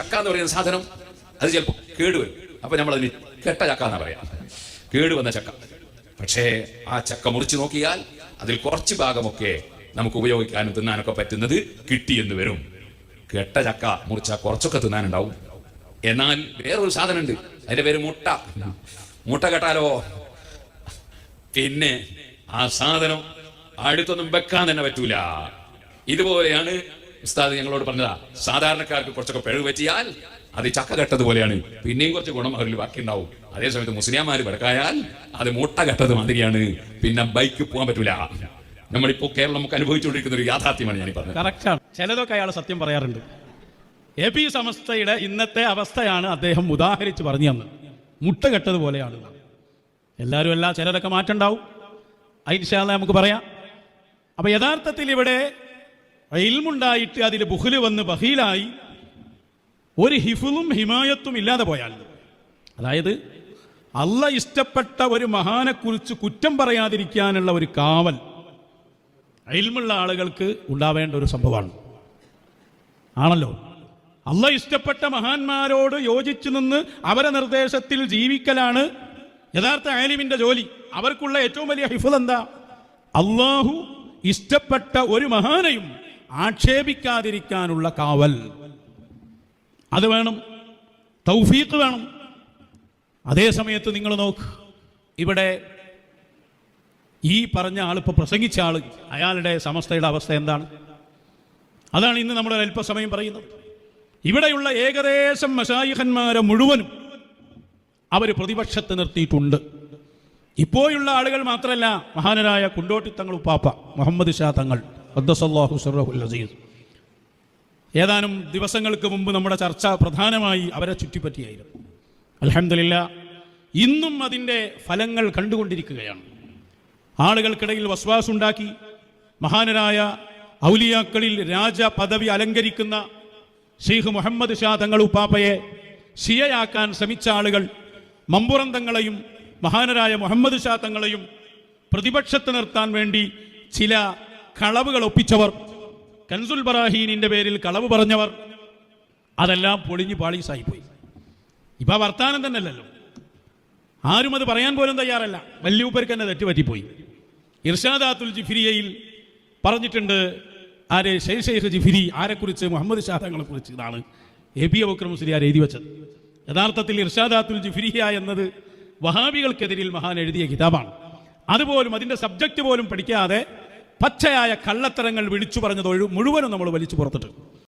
ചക്ക എന്ന് പറയുന്ന സാധനം അത് ചിലപ്പോൾ കേടുവരും. അപ്പൊ നമ്മളതിന് കെട്ട ചക്ക എന്നാ പറയാം, കേടുവന്ന ചക്ക. പക്ഷേ ആ ചക്ക മുറിച്ച് നോക്കിയാൽ അതിൽ കുറച്ച് ഭാഗമൊക്കെ നമുക്ക് ഉപയോഗിക്കാനും തിന്നാനൊക്കെ പറ്റുന്നത് കിട്ടിയെന്ന് വരും. കെട്ട ചക്ക മുറിച്ചാൽ കുറച്ചൊക്കെ തിന്നാനുണ്ടാവും. എന്നാൽ വേറൊരു സാധനം ഉണ്ട്, അതിന്റെ പേര് മുട്ട. മുട്ട കെട്ടാലോ പിന്നെ ആ സാധനം അടുത്തൊന്നും വെക്കാൻ തന്നെ പറ്റൂല. ഇതുപോലെയാണ് ഉസ്താദ് ഞങ്ങളോട് പറഞ്ഞതാ, സാധാരണക്കാർക്ക് കുറച്ചൊക്കെ പിഴവ് പറ്റിയാൽ അത് ചക്ക കെട്ടതുപോലെയാണ്, പിന്നെയും കുറച്ച് ഗുണം അവരിൽ ബാക്കി ഉണ്ടാവും. അതേസമയത്ത് മുസ്ലിംമാര് വടക്കായാൽ അത് മുട്ട കെട്ടത് മാതിരിയാണ്, പിന്നെ ബൈക്ക് പോകാൻ പറ്റൂല. നമ്മളിപ്പോ കേരളം നമുക്ക് അനുഭവിച്ചുകൊണ്ടിരിക്കുന്ന ഒരു യാഥാർത്ഥ്യമാണ് ഞാൻ പറഞ്ഞത്. കറക്റ്റാണ്. ചിലതൊക്കെ അയാൾ സത്യം പറയാറുണ്ട്. AP സമസ്തയുടെ ഇന്നത്തെ അവസ്ഥയാണ് അദ്ദേഹം ഉദാഹരിച്ച് പറഞ്ഞു തന്നത്. മുട്ട കെട്ടതുപോലെയാണ്. എല്ലാവരും അല്ല, ചിലരൊക്കെ മാറ്റണ്ടാവും. ഇൻഷാ അല്ലാഹ് നമുക്ക് പറയാം. അപ്പൊ യഥാർത്ഥത്തിൽ ഇവിടെ ഇൽമുണ്ടായിട്ട് അതിൽ ബുഖ്ല് വന്ന് ബഖീലായി ഒരു ഹിഫുലും ഹിമായത്തും ഇല്ലാതെ പോയാൽ, അതായത് അള്ളാഹ് ഇഷ്ടപ്പെട്ട ഒരു മഹാനെക്കുറിച്ച് കുറ്റം പറയാതിരിക്കാനുള്ള ഒരു കാവൽ ഇൽമുള്ള ആളുകൾക്ക് ഉണ്ടാവേണ്ട ഒരു സംഭവമാണ്. ആണല്ലോ, അള്ളാഹ് ഇഷ്ടപ്പെട്ട മഹാന്മാരോട് യോജിച്ചു നിന്ന് അവരെ നിർദ്ദേശത്തിൽ ജീവിക്കലാണ് യഥാർത്ഥ ആലിമിന്റെ ജോലി. അവർക്കുള്ള ഏറ്റവും വലിയ ഹിഫ്ള് എന്താ? അള്ളാഹു ഇഷ്ടപ്പെട്ട ഒരു മഹാനെയും ആക്ഷേപിക്കാതിരിക്കാനുള്ള കാവൽ. അത് വേണം, തൗഫീഖ് വേണം. അതേ സമയത്ത് നിങ്ങൾ നോക്ക്, ഇവിടെ ഈ പറഞ്ഞ ആളിപ്പോൾ പ്രസംഗിച്ച ആൾ, അയാളുടെ സമസ്തയുടെ അവസ്ഥ എന്താണ്? അതാണ് ഇന്ന് നമ്മൾ അല്പസമയം പറയുന്നത്. ഇവിടെയുള്ള ഏകദേശം മശായിഖന്മാരെ മുഴുവനും അവർ പ്രതിപക്ഷത്ത് നിർത്തിയിട്ടുണ്ട്. ഇപ്പോഴുള്ള ആളുകൾ മാത്രമല്ല, മഹാനരായ കുണ്ടോട്ടി തങ്ങൾ ഉപ്പാപ്പ മുഹമ്മദ് ഷാ തങ്ങൾ ഖദ്ദസല്ലാഹു സിർറഹുൽ അസീസ്, ഏതാനും ദിവസങ്ങൾക്ക് മുമ്പ് നമ്മുടെ ചർച്ച പ്രധാനമായി അവരെ ചുറ്റിപ്പറ്റിയായിരുന്നു. അൽഹംദുലില്ലാ, ഇന്നും അതിൻ്റെ ഫലങ്ങൾ കണ്ടുകൊണ്ടിരിക്കുകയാണ്. ആളുകൾക്കിടയിൽ വസ്വാസ് ഉണ്ടാക്കി മഹാനരായ ഔലിയാക്കളിൽ രാജ പദവി അലങ്കരിക്കുന്ന ഷെയ്ഖ് മുഹമ്മദ് ഷാ തങ്ങൾ ഉപ്പാപ്പയെ ഷിയയാക്കാൻ ശ്രമിച്ച ആളുകൾ, മമ്പുറം തങ്ങളെയും മഹാനരായ മുഹമ്മദ് ഷാ തങ്ങളെയും പ്രതിപക്ഷത്ത് നിർത്താൻ വേണ്ടി ചില കളവുകൾ ഒപ്പിച്ചവർ, കൻസുൽ ബറാഹീനിന്റെ പേരിൽ കളവ് പറഞ്ഞവർ, അതെല്ലാം പൊളിഞ്ഞു പാളീസായിപ്പോയി. ഇപ്പൊ വർത്താനം തന്നെ അല്ലല്ലോ, ആരും അത് പറയാൻ പോലും തയ്യാറല്ല. വല്യൂപ്പർക്ക് തന്നെ തെറ്റുപറ്റിപ്പോയി. ഇർഷാദാത്തുൽ ജിഫിരിയയിൽ പറഞ്ഞിട്ടുണ്ട്, ആര്? ഷെയ്ഖ് ജിഫിരി. ആരെക്കുറിച്ച്? മുഹമ്മദ് ഷാ തങ്ങളെ കുറിച്ച്. ഇതാണ് AP അബൂബക്കർ മുസ്ലിയാർ എഴുതി വെച്ചത്. യഥാർത്ഥത്തിൽ ഇർഷാദാത്തുൽ ജിഫിരിയ എന്നത് വഹാബികൾക്കെതിരിൽ മഹാൻ എഴുതിയ കിതാബാണ്. അതുപോലും അതിന്റെ സബ്ജക്റ്റ് പോലും പഠിക്കാതെ പച്ചയായ കള്ളത്തരങ്ങൾ വിളിച്ചു പറഞ്ഞത് മുഴുവനും നമ്മൾ വലിച്ചു പുറത്തിട്ട്